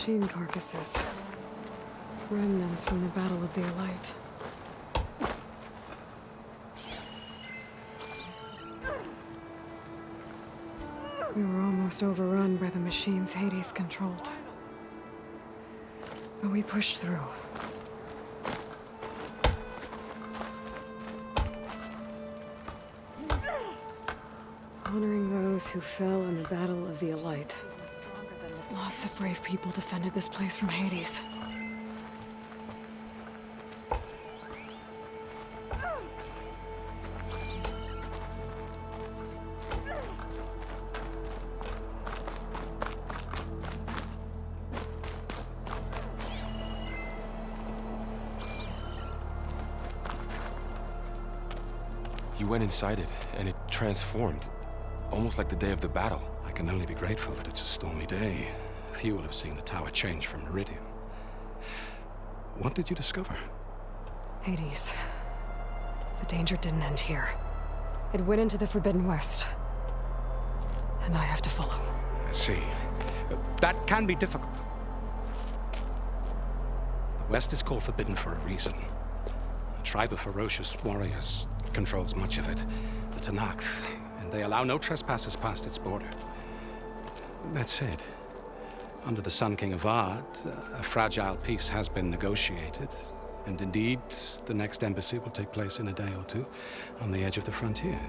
machine carcasses. Remnants from the Battle of the Elite. We were almost overrun by the machines Hades controlled. But we pushed through. Honoring those who fell in the Battle of the Elite. Lots of brave people defended this place from Hades. You went inside it, and it transformed. Almost like the day of the battle. I can only be grateful that it's a stormy day. Few will have seen the tower change from Meridian. What did you discover? Hades. The danger didn't end here. It went into the Forbidden West. And I have to follow. I see. That can be difficult. The West is called Forbidden for a reason. A tribe of ferocious warriors controls much of it. The Tenakth. And they allow no trespassers past its border. That said, under the Sun King of Ard, a fragile peace has been negotiated. And indeed, the next embassy will take place in a day or two on the edge of the frontier.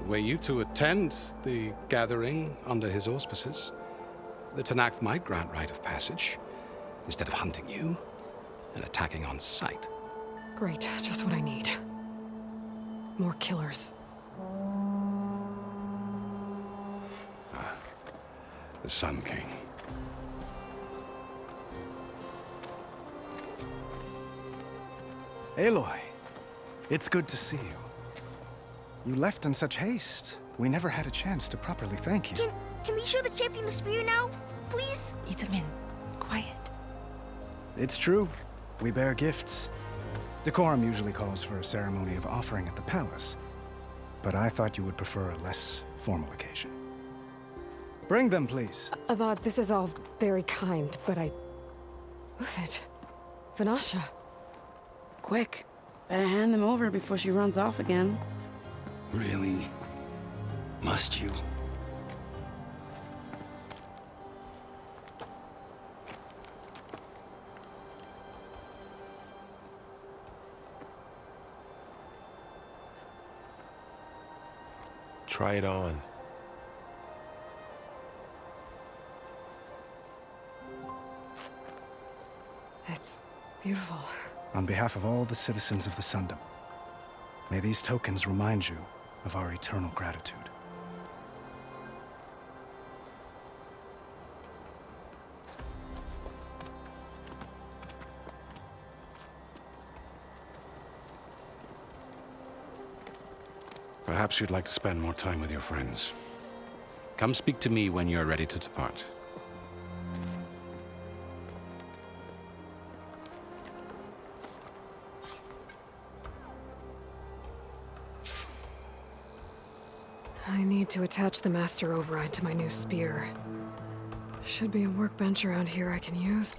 Were you to attend the gathering under his auspices, the Tenakth might grant right of passage, instead of hunting you and attacking on sight. Great, just what I need. More killers. The Sun King. Aloy, it's good to see you. You left in such haste. We never had a chance to properly thank you. Can we show the champion the spear now? Please? Itamin, quiet. It's true. We bear gifts. Decorum usually calls for a ceremony of offering at the palace. But I thought you would prefer a less formal occasion. Bring them, please. Avad, this is all very kind, but Who's it? Vanasha. Quick, better hand them over before she runs off again. Really? Must you? Try it on. It's beautiful. On behalf of all the citizens of the Sundom, may these tokens remind you of our eternal gratitude. Perhaps you'd like to spend more time with your friends. Come speak to me when you're ready to depart. I need to attach the Master Override to my new spear. Should be a workbench around here I can use.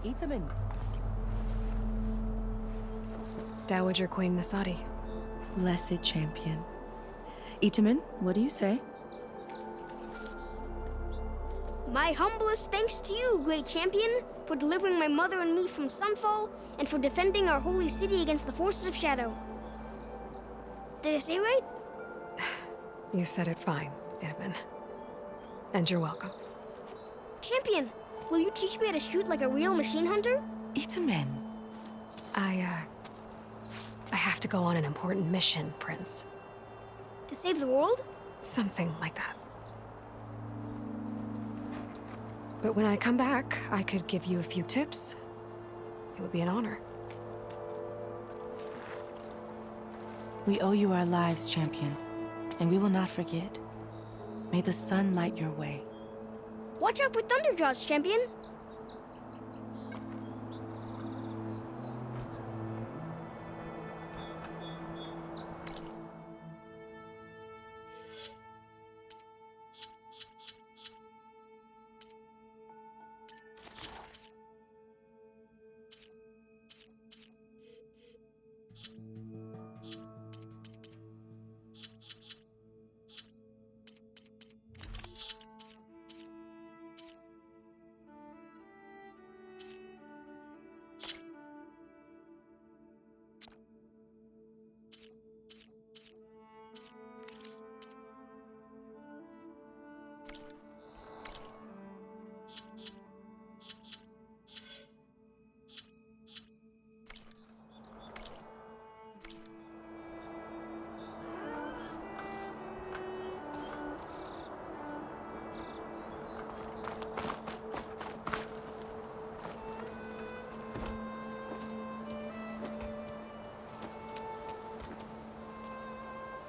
Itamen. Dowager Queen Nasadi. Blessed champion. Itamen, what do you say? My humblest thanks to you, great champion, for delivering my mother and me from Sunfall, and for defending our holy city against the forces of Shadow. Did I say right? You said it fine, Edmund. And you're welcome. Champion, will you teach me how to shoot like a real machine hunter? Itamen. I have to go on an important mission, Prince. To save the world? Something like that. But when I come back, I could give you a few tips. It would be an honor. We owe you our lives, champion, and we will not forget. May the sun light your way. Watch out for Thunderjaws, champion!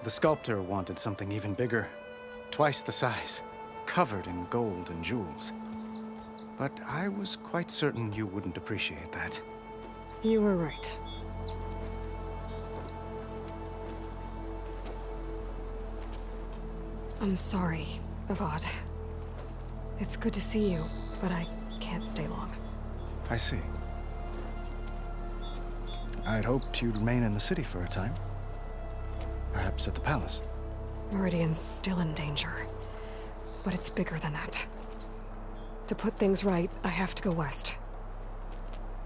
The sculptor wanted something even bigger, twice the size, covered in gold and jewels. But I was quite certain you wouldn't appreciate that. You were right. I'm sorry, Avad. It's good to see you, but I can't stay long. I see. I'd hoped you'd remain in the city for a time. Perhaps at the palace. Meridian's still in danger, but it's bigger than that. To put things right, I have to go west.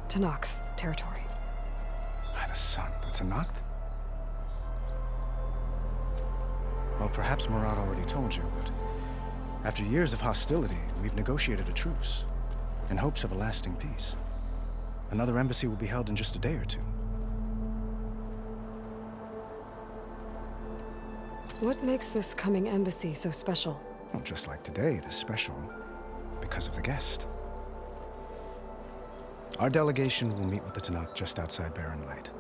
To Nox territory. By the sun, that's a Noct? Well, perhaps Murad already told you, but after years of hostility, we've negotiated a truce, in hopes of a lasting peace. Another embassy will be held in just a day or two. What makes this coming embassy so special? Well, just like today, it is special because of the guest. Our delegation will meet with the Tanakh just outside Barren Light.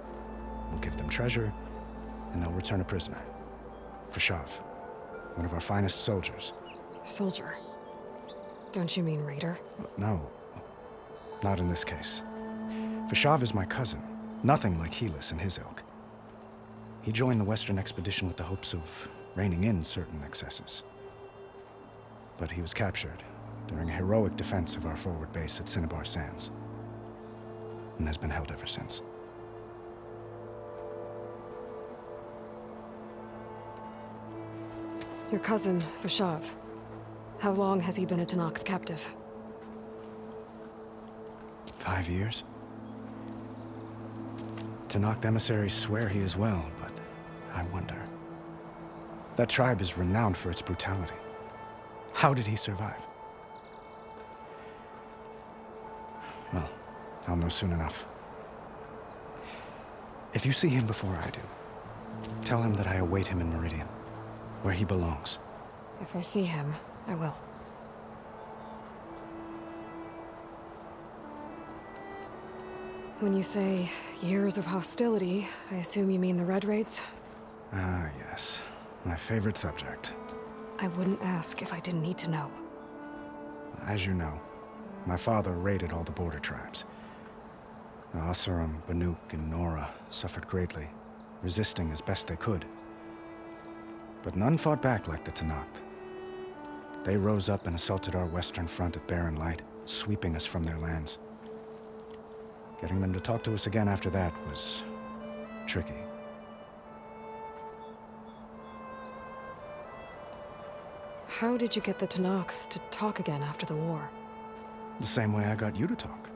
We'll give them treasure, and they'll return a prisoner. Fashav, one of our finest soldiers. Soldier? Don't you mean raider? No, not in this case. Fashav is my cousin, nothing like Helis and his ilk. He joined the Western expedition with the hopes of reining in certain excesses. But he was captured during a heroic defense of our forward base at Cinnabar Sands, and has been held ever since. Your cousin, Fashav. How long has he been a Tanakh captive? 5 years? Tanakh emissaries swear he is well, but I wonder. That tribe is renowned for its brutality. How did he survive? Well, I'll know soon enough. If you see him before I do, tell him that I await him in Meridian, where he belongs. If I see him, I will. When you say years of hostility, I assume you mean the Red Raids? Ah, yes. My favorite subject. I wouldn't ask if I didn't need to know. As you know, my father raided all the border tribes. The Asuram, Banuk, and Nora suffered greatly, resisting as best they could. But none fought back like the Tanakh. They rose up and assaulted our western front at Barren Light, sweeping us from their lands. Getting them to talk to us again after that was tricky. How did you get the Tenakth to talk again after the war? The same way I got you to talk.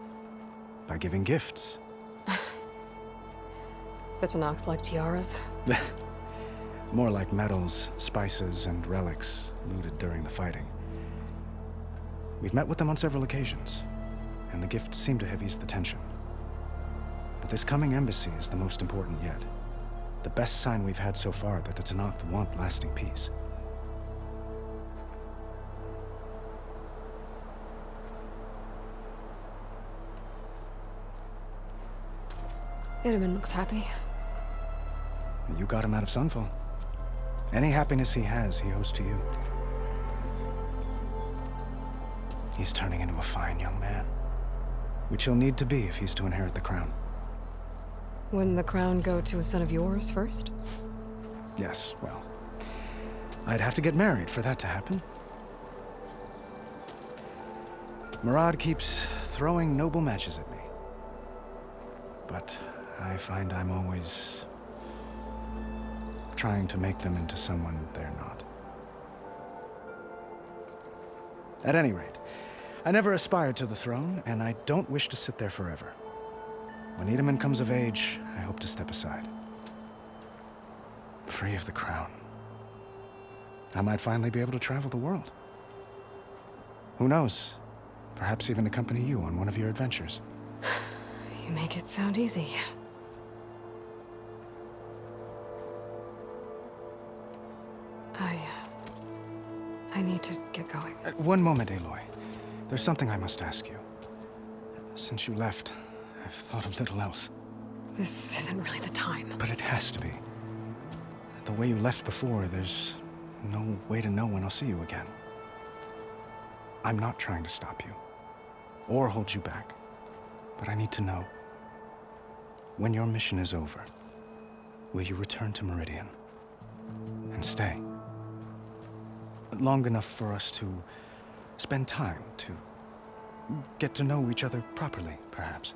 By giving gifts. The Tenakth like tiaras? More like medals, spices, and relics looted during the fighting. We've met with them on several occasions, and the gifts seem to have eased the tension. But this coming embassy is the most important yet. The best sign we've had so far that the Tenakth want lasting peace. Itamen looks happy. You got him out of Sunfall. Any happiness he has, he owes to you. He's turning into a fine young man, which he'll need to be if he's to inherit the crown. Wouldn't the crown go to a son of yours first? Yes, well, I'd have to get married for that to happen. Murad keeps throwing noble matches at me. But I find I'm always trying to make them into someone they're not. At any rate, I never aspired to the throne, and I don't wish to sit there forever. When Itamen comes of age, I hope to step aside. Free of the crown. I might finally be able to travel the world. Who knows? Perhaps even accompany you on one of your adventures. You make it sound easy. I need to get going. One moment, Aloy. There's something I must ask you. Since you left, I've thought of little else. This isn't really the time. But it has to be. The way you left before, there's no way to know when I'll see you again. I'm not trying to stop you, or hold you back. But I need to know, when your mission is over, will you return to Meridian and stay? Long enough for us to spend time, to get to know each other properly, perhaps.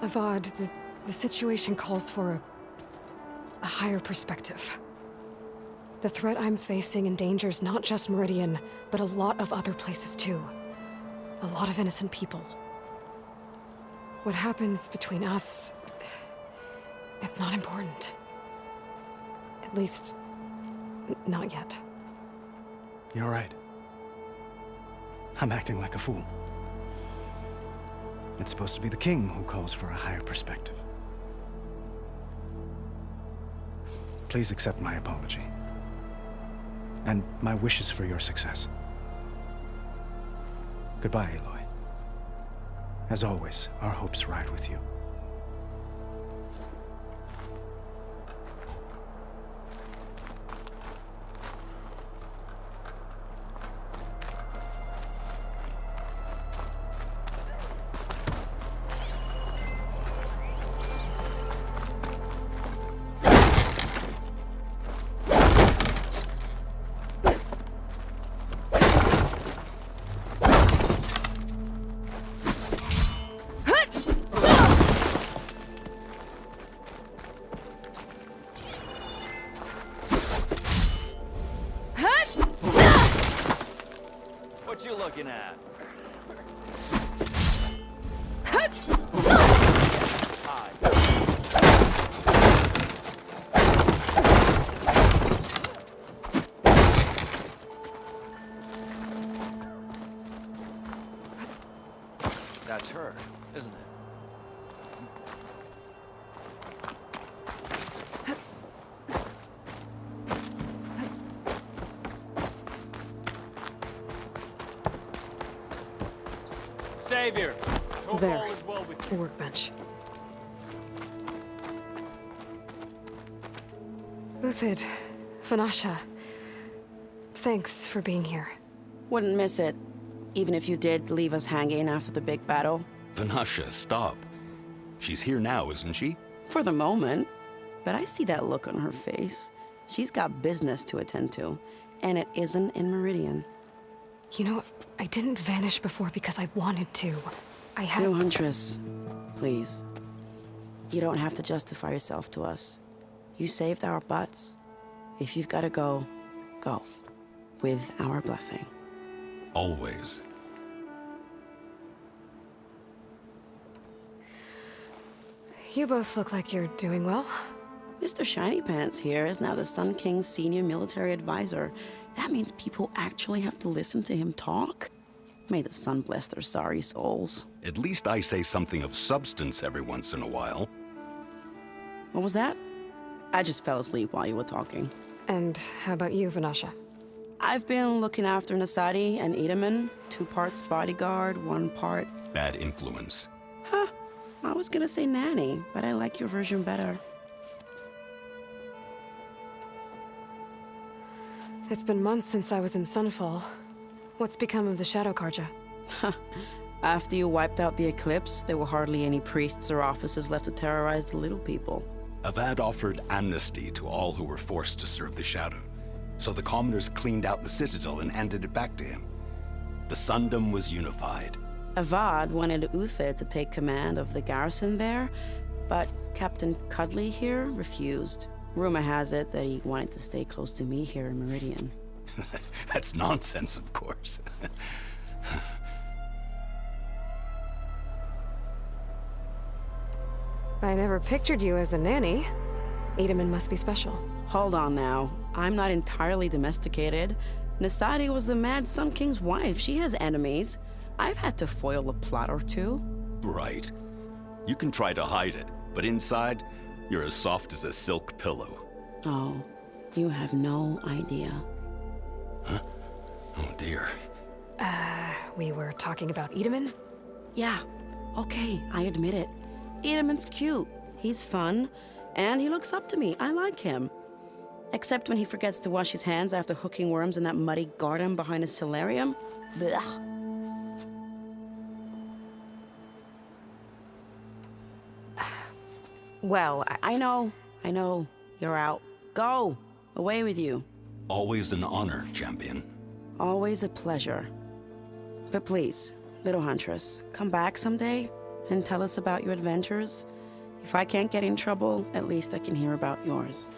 Avad, the situation calls for a higher perspective. The threat I'm facing endangers not just Meridian, but a lot of other places too. A lot of innocent people. What happens between us, it's not important. At least, not yet. You're right. I'm acting like a fool. It's supposed to be the king who calls for a higher perspective. Please accept my apology. And my wishes for your success. Goodbye, Aloy. As always, our hopes ride with you. What you looking at? That's her, isn't it? Savior, hope There. all is well with The workbench. Uthid, Vanasha, Thanks for being here. Wouldn't miss it, even if you did leave us hanging after the big battle. Vanasha, stop. She's here now, isn't she? For the moment. But I see that look on her face. She's got business to attend to, and it isn't in Meridian. You know, I didn't vanish before because I wanted to. I had... No, Huntress. Please. You don't have to justify yourself to us. You saved our butts. If you've got to go, go. With our blessing. Always. You both look like you're doing well. Mr. Shiny Pants here is now the Sun King's senior military advisor. That means people actually have to listen to him talk? May the sun bless their sorry souls. At least I say something of substance every once in a while. What was that? I just fell asleep while you were talking. And how about you, Vanasha? I've been looking after Nasadi and Edaman. 2 parts bodyguard, 1 part... Bad influence. Huh. I was gonna say nanny, but I like your version better. It's been months since I was in Sunfall. What's become of the Shadow Karja? After you wiped out the Eclipse, there were hardly any priests or officers left to terrorize the little people. Avad offered amnesty to all who were forced to serve the Shadow. So the commoners cleaned out the Citadel and handed it back to him. The Sundom was unified. Avad wanted Uther to take command of the garrison there, but Captain Cudley here refused. Rumor has it that he wanted to stay close to me here in Meridian. That's nonsense, of course. I never pictured you as a nanny. Edaman must be special. Hold on now. I'm not entirely domesticated. Nasadi was the Mad Sun King's wife. She has enemies. I've had to foil a plot or two. Right. You can try to hide it, but inside, you're as soft as a silk pillow. Oh, you have no idea. Huh? Oh dear. We were talking about Edaman? Yeah, okay, I admit it. Edaman's cute. He's fun, and he looks up to me. I like him. Except when he forgets to wash his hands after hooking worms in that muddy garden behind his solarium. Blech. Well, I know. You're out. Go! Away with you. Always an honor, champion. Always a pleasure. But please, little Huntress, come back someday and tell us about your adventures. If I can't get in trouble, at least I can hear about yours.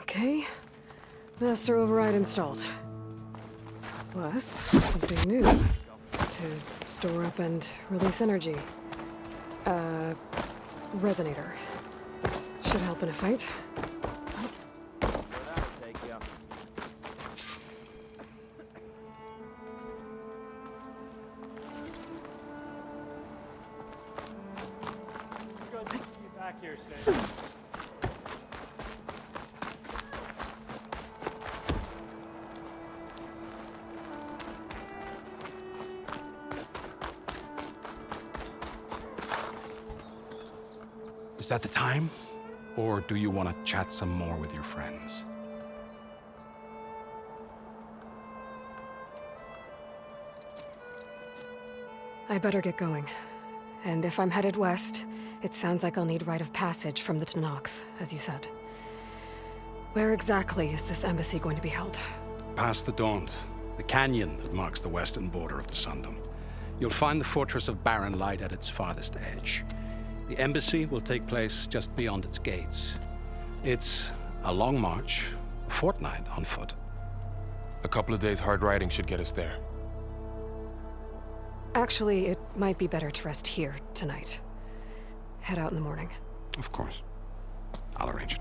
Okay. Master override installed. Plus, something new. To store up and release energy. Resonator. Should help in a fight. Take you. Good to see you back here, Savior. Is that the time? Or do you want to chat some more with your friends? I better get going. And if I'm headed west, it sounds like I'll need rite of passage from the Tenakth, as you said. Where exactly is this embassy going to be held? Past the Daunt, the canyon that marks the western border of the Sundom. You'll find the fortress of Barren Light at its farthest edge. The embassy will take place just beyond its gates. It's a long march, a fortnight on foot. A couple of days hard riding should get us there. Actually, it might be better to rest here tonight. Head out in the morning. Of course. I'll arrange it.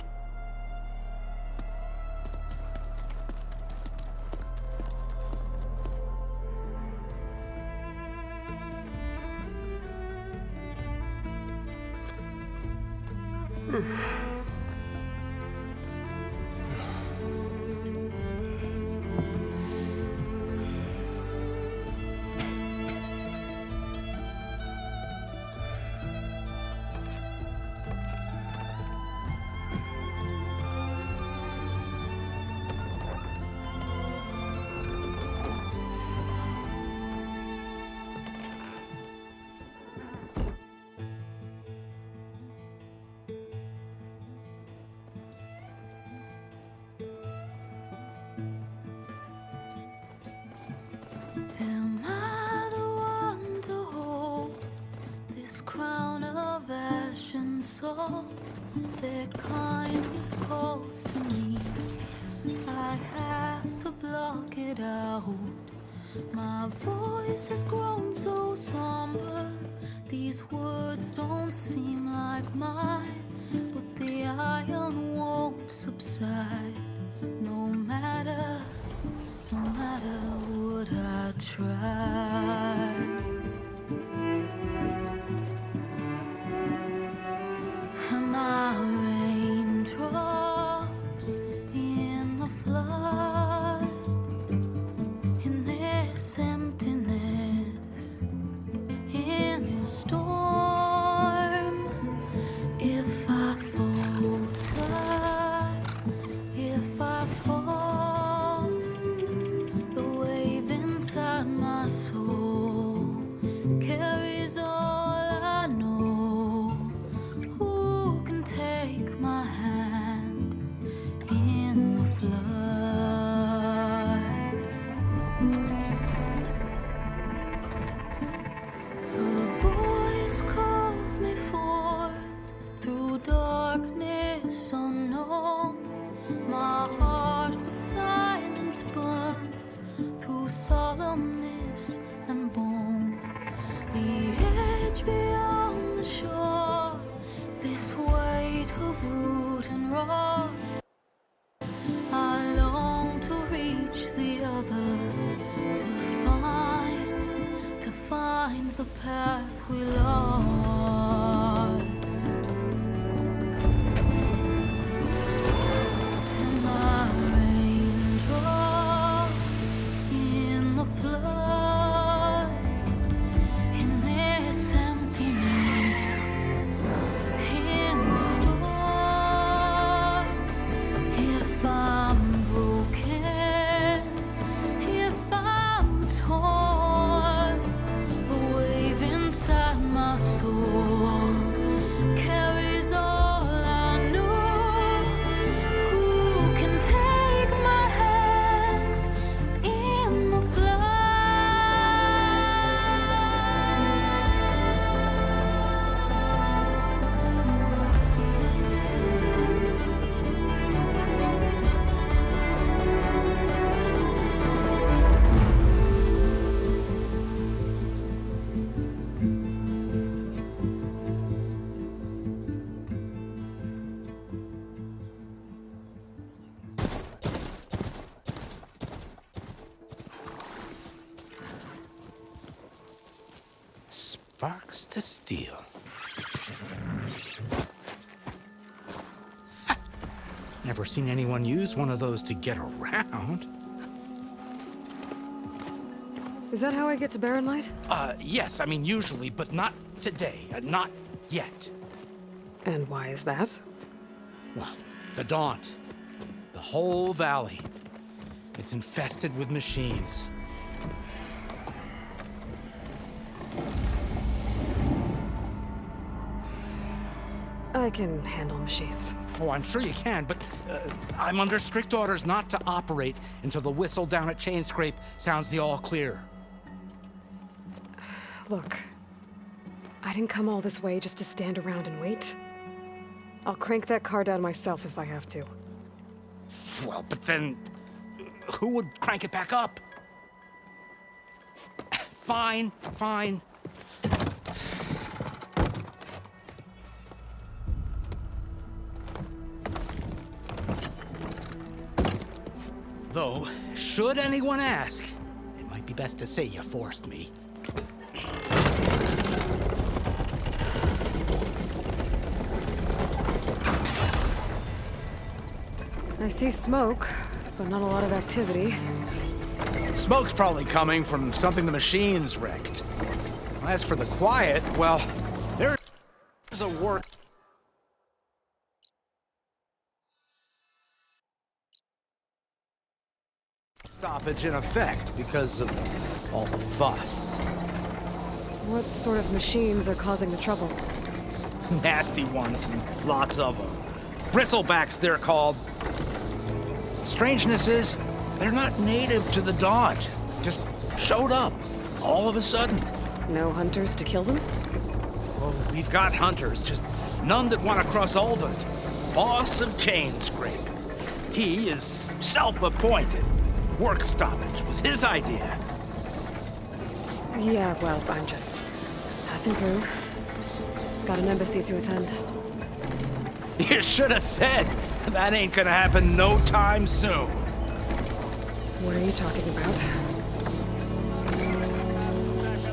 Am I the one to hold this crown of ash and salt? Their kindness calls to me. I have to block it out. My voice has grown so somber. These words don't seem like mine, but the iron won't subside. No matter what I try. Am I raindrops in the flood? In this emptiness, in the storm. If I falter, if I fall, the wave inside my soul carries all I know. Who can take my hand in the flood? Her voice calls me forth through darkness unknown. My heart with silence burns through solemnness and bone. The edge beyond the shore, this weight of root and rod. I long to reach the other, to find the path we lost. And my raindrops in the flood, in this emptiness, in the storm. If I'm broken, if I'm torn, the wave inside my soul carries all I know. Who can take my hand in the flood? Sparks to steel. Never seen anyone use one of those to get around. Is that how I get to Barren Light? Yes, I mean usually, but not today. Not yet. And why is that? Well, the Daunt. The whole valley. It's infested with machines. I can handle machines. Oh, I'm sure you can, but I'm under strict orders not to operate until the whistle down at Chainscrape sounds the all clear. Look, I didn't come all this way just to stand around and wait. I'll crank that car down myself if I have to. Well, but then who would crank it back up? Fine, fine. Though, should anyone ask, it might be best to say you forced me. I see smoke, but not a lot of activity. Smoke's probably coming from something the machine's wrecked. As for the quiet, well, there's a work stoppage in effect because of all the fuss. What sort of machines are causing the trouble? Nasty ones, and lots of them. Bristlebacks, they're called. Strangeness is, they're not native to the Daunt. Just showed up, all of a sudden. No hunters to kill them? Well, we've got hunters, just none that want to cross Ulvund. Boss of Chainscrape. He is self-appointed. Work stoppage was his idea. Yeah, well, I'm just passing through. Got an embassy to attend. You should have said. That ain't gonna happen no time soon. What are you talking about?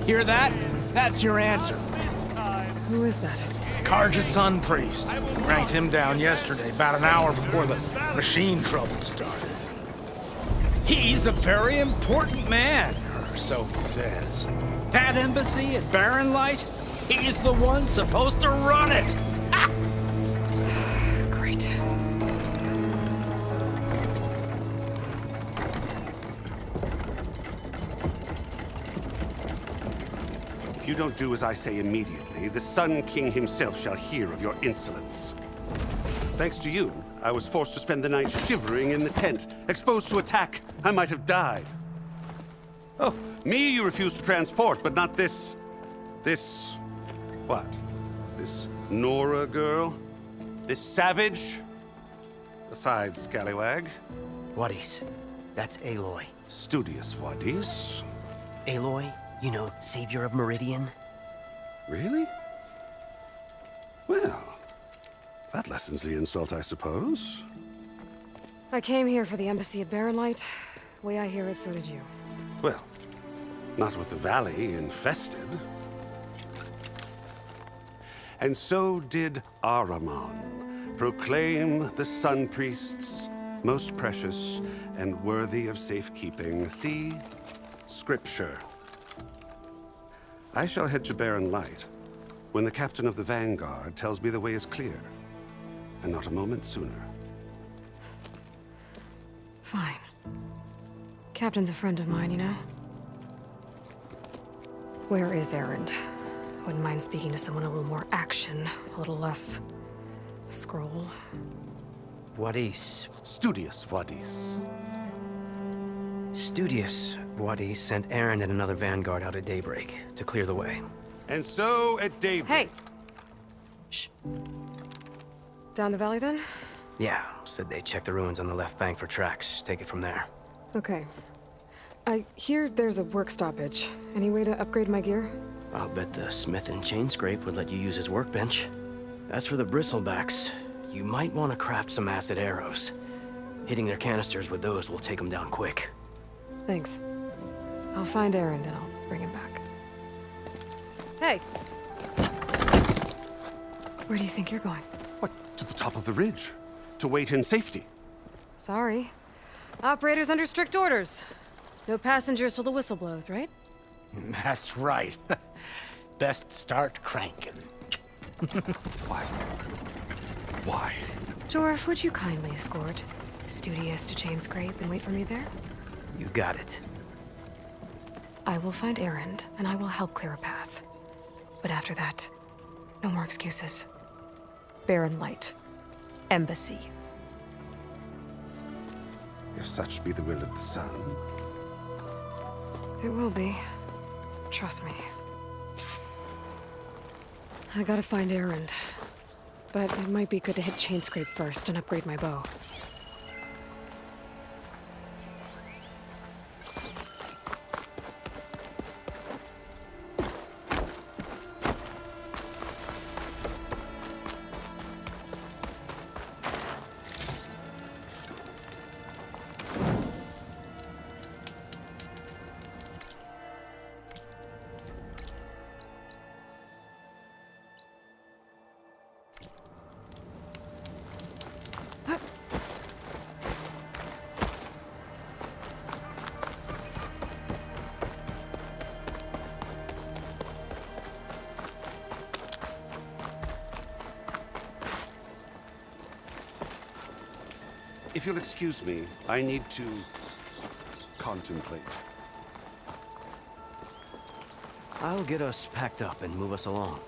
Hear that? That's your answer. Who is that? Karja's son priest. Ranked him down yesterday, about an hour before the machine trouble started. He's a very important man, or so he says. That embassy at Barren Light, he's the one supposed to run it. Great. If you don't do as I say immediately, the Sun King himself shall hear of your insolence. Thanks to you, I was forced to spend the night shivering in the tent. Exposed to attack, I might have died. Oh, me you refuse to transport, but not this... what? This Nora girl? This savage? Besides, scallywag. Wadis. That's Aloy. Studious Wadis. Aloy, you know, savior of Meridian. Really? Well, that lessens the insult, I suppose. I came here for the embassy at Barren Light. Way I hear it, so did you. Well, not with the valley infested. And so did Ahriman proclaim the Sun Priests most precious and worthy of safekeeping. See? Scripture. I shall head to Barren Light when the captain of the Vanguard tells me the way is clear, and not a moment sooner. Fine. Captain's a friend of mine, you know? Where is Erend? Wouldn't mind speaking to someone a little more action, a little less scroll. Wadis. Studious Wadis. Studious Wadis sent Aaron and another vanguard out at daybreak to clear the way. And so at daybreak... Hey! Shh. Down the valley, then? Yeah, said they checked the ruins on the left bank for tracks. Take it from there. Okay. I hear there's a work stoppage. Any way to upgrade my gear? I'll bet the smith in Chainscrape would let you use his workbench. As for the bristlebacks, you might want to craft some acid arrows. Hitting their canisters with those will take them down quick. Thanks. I'll find Erend and I'll bring him back. Hey! Where do you think you're going? What, to the top of the ridge? To wait in safety? Sorry. Operator's under strict orders. No passengers till the whistle blows, right? That's right. Best start cranking. Why? Why? Jorf, would you kindly escort Studious to Chainscrape and wait for me there? You got it. I will find Erend, and I will help clear a path. But after that, no more excuses. Barren Light. Embassy. If such be the will of the sun. It will be. Trust me. I gotta find Erend. But it might be good to hit Chainscrape first and upgrade my bow. If you'll excuse me, I need to contemplate. I'll get us packed up and move us along.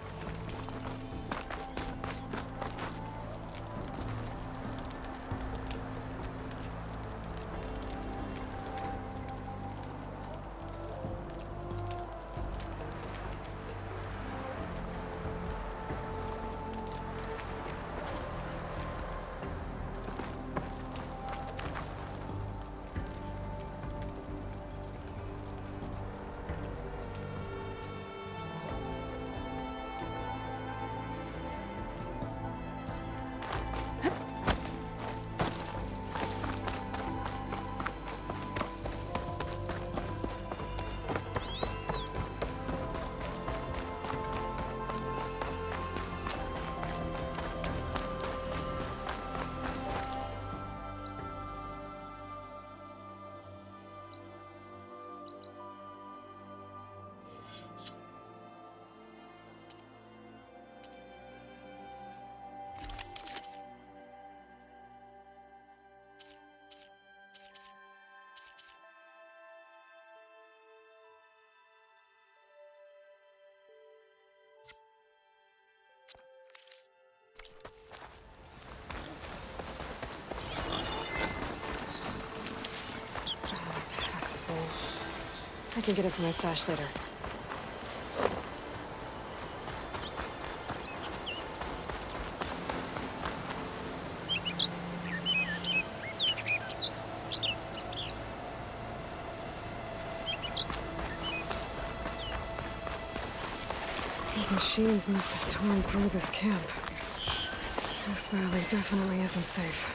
I can get it from my stash later. Those machines must have torn through this camp. This valley definitely isn't safe.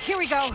Here we go.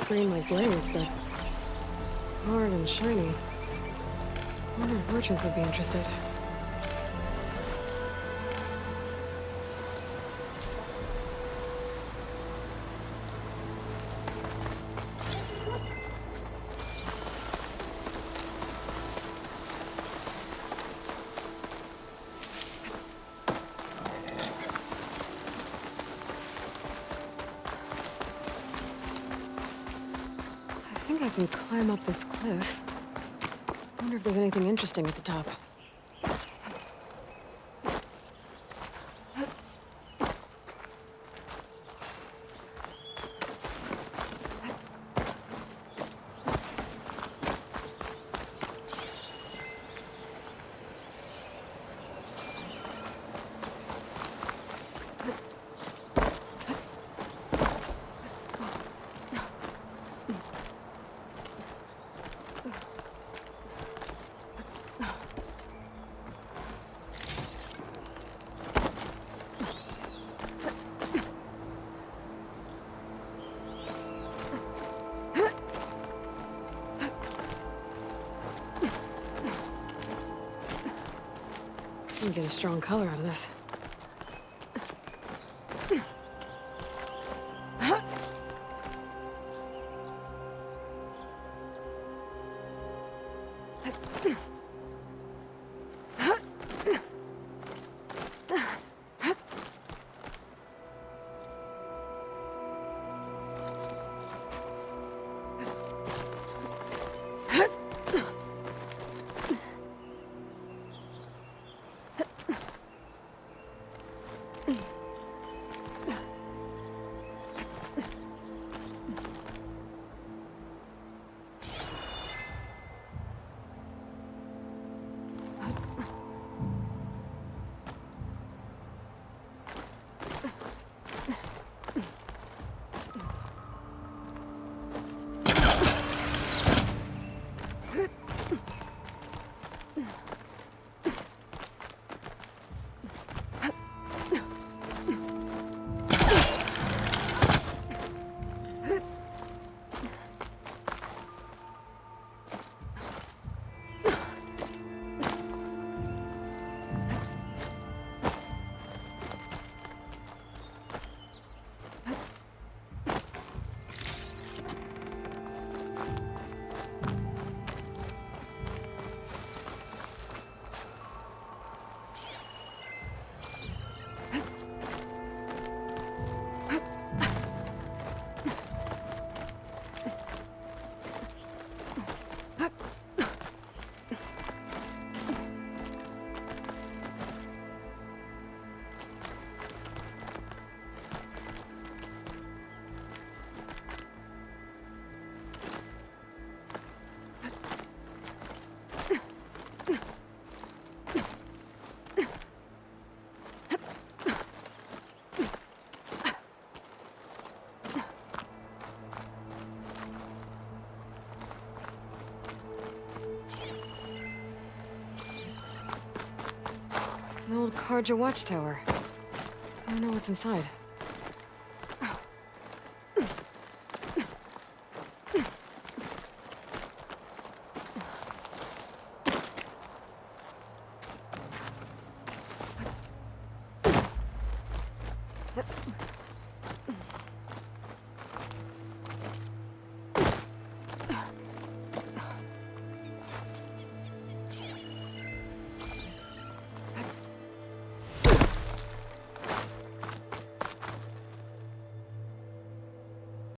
green like glaze, but it's hard and shiny. I wonder if merchants would be interested. I think I can climb up this cliff. I wonder if there's anything interesting at the top. I can get a strong color out of this. An old Karja watchtower. I don't know what's inside.